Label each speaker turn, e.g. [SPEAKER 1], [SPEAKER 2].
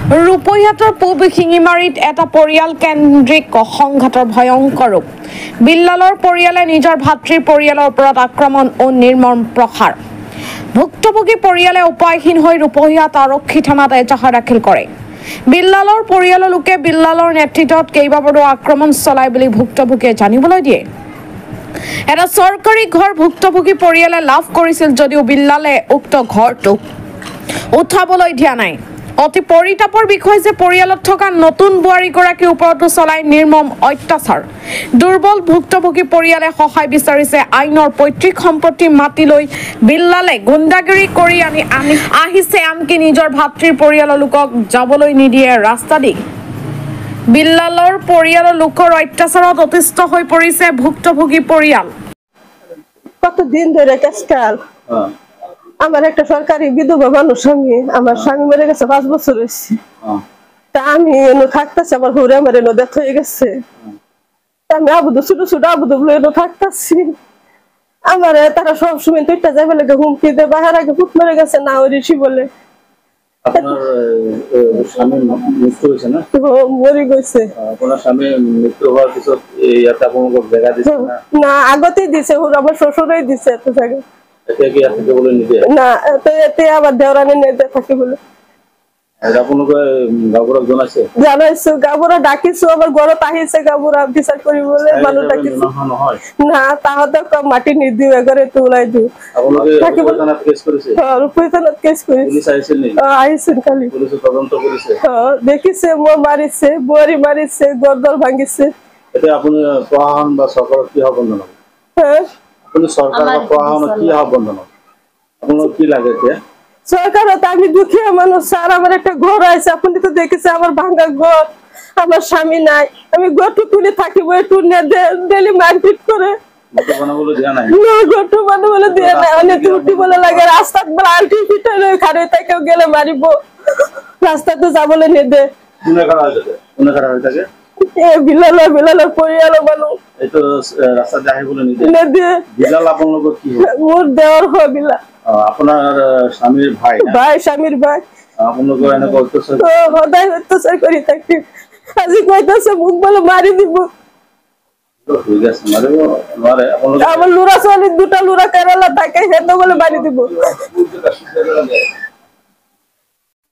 [SPEAKER 1] ৰূপহীহাটৰ পূব শিঙিমাৰীত এটা পৰিয়াল কেন্দ্ৰিক সংঘাতৰ ভয়ংকৰ ৰূপ। বিল্লালৰ পৰিয়ালে নিজৰ ভাতৃৰ পৰিয়ালৰ ওপৰত আক্ৰমণ ও নিৰ্মম প্ৰহাৰ। ভুক্তভোগী পৰিয়ালে উপায়হীন হৈ ৰূপহীহাট আৰক্ষী থানাত এজাহাৰ দাখিল কৰে। বিল্লালৰ পৰিয়ালৰ লোকে বিল্লালৰ নেতৃত্বত কেইবাবাৰো আক্ৰমণ চলায় বুলি ভুক্তভোগীয়ে জানিবলৈ দিয়ে। এটা চৰকাৰী ঘৰ ভুক্তভোগী পৰিয়ালে লাভ কৰিছিল যদিও বিল্লালে উক্ত ঘৰটো উঠাবলৈ দিয়া নাই। অতি পৰিতাপৰ বিষয় যে পৰিয়ালত থকা নতুন বোৱাৰীগৰাকীৰ ওপৰতো চলাই নিৰ্মম অত্যাচাৰ। দুৰ্বল ভুক্তভোগী পৰিয়ালে সহায় বিচাৰিছে আইনৰ পৈতৃক সম্পত্তি মাতি লৈ বিল্লালে গুণ্ডাগিৰি কৰি আহিছে, আনকি নিজৰ ভাতৃৰ পৰিয়ালৰ লোকক যাবলৈ নিদিয়ে ৰাস্তা দি। বিল্লালৰ পৰিয়ালৰ লোকৰ অত্যাচাৰত অতিষ্ঠ হৈ পৰিছে ভুক্তভোগী পৰিয়াল।
[SPEAKER 2] কতদিন ধরে কাজকাল আমার একটা সরকারি বিধবা মানুষ, আমার স্বামী মরে গেছে 5 বছর হয়েছে। তা আমি এনে থাকতেছি, আমার হুরে আমার এনে দেখ হয়ে গেছে। আমি আবুদু ছোট ছোট আবুদু বলে এনে থাকতেছি। আমার তারা সবসময় দুইটা যাবে লাগে হুমকি দেয়, বাহার আগে ফুট মরে গেছে না ওরিসি বলে।
[SPEAKER 3] আপনার স্বামী মৃত্যু হয়েছে না?
[SPEAKER 2] মরে গেছে।
[SPEAKER 3] আপনার স্বামী মৃত্যু হওয়ার পিছত ইয়াতে আপনাকে জায়গা দিছে না?
[SPEAKER 2] না আগতেই দিছে, আমার শ্বশুরই দিছে এত জায়গা।
[SPEAKER 3] এতে কি আপনি বলে নিতে
[SPEAKER 2] না তো এতে আবার দেওরানি নেতে থাকে বলে।
[SPEAKER 3] আর আপনাকে গাবরা জানাইছে?
[SPEAKER 2] জানাইছো, গাবরা ডাকিছো, আবার ঘরত আহিছে গাবরা বিচার করি বলে মানুষ ডাকিছে। না তাহলে মাটি নি দিও এগরে তুলাই দিও।
[SPEAKER 3] আপনাকে থানা কেস করেছে?
[SPEAKER 2] হ্যাঁ রূপহী থানা কেস করেছে।
[SPEAKER 3] পুলিশ আইছে নি?
[SPEAKER 2] আইছেন খালি।
[SPEAKER 3] পুলিশ তদন্ত করেছে?
[SPEAKER 2] হ্যাঁ দেখিছে মো মারিছে, বুয়ারি মারিছে, গরদর ভাঙিছে।
[SPEAKER 3] এতে আপনি প্রশাসন বা সরকার কি আহ্বান জানাবেন?
[SPEAKER 2] হ্যাঁ
[SPEAKER 3] আপনি সরকার বা প্রশাসন কি আহ্বান জানাবেন? আপনার কি লাগে যে
[SPEAKER 2] সরকার তো আমি দুঃখিয়া মানুষ স্যার, আমার একটা ঘর আছে, আপনি তো দেখেছে আমার ভাঙা ঘর, আমার স্বামী নাই, আমি ঘরটু তুলে থাকিব একটু ডেলি মারপিট করে।
[SPEAKER 3] মতো বানাবলে দেয়া নাই?
[SPEAKER 2] না ঘরটু বানাবলে দেয়া নাই, অনেক উল্টি বলে লাগে রাস্তা আলটি পিটে খাড়ে থেকে গেলে মারিব, রাস্তাতে যাবলে নে দে।
[SPEAKER 3] কোনে খাড়া হইছে? কোনে খাড়া হইছে?
[SPEAKER 2] এ বিলালের পরিয়াল মানুষ
[SPEAKER 3] এই তো রাস্তা যাই বলে নিতে
[SPEAKER 2] নে দে।
[SPEAKER 3] বিলাল আপনার লোক কি হয়?
[SPEAKER 2] মোর দেওয়ার হয় বিলাল।
[SPEAKER 3] আপনার স্বামীর ভাই?
[SPEAKER 2] ভাই, স্বামীর ভাই।
[SPEAKER 3] আপনার লোক এনে করতেছে?
[SPEAKER 2] হদাই অত্যাচার করি থাকি, আজি কইতাছে মুখ বলে মারি দিব।
[SPEAKER 3] ঠিক আছে মারিব মারে আপনার
[SPEAKER 2] আমার লুরা ছোয়ালি দুটা লুরা কেরালা থাকে হেতো বলে মারি দিব।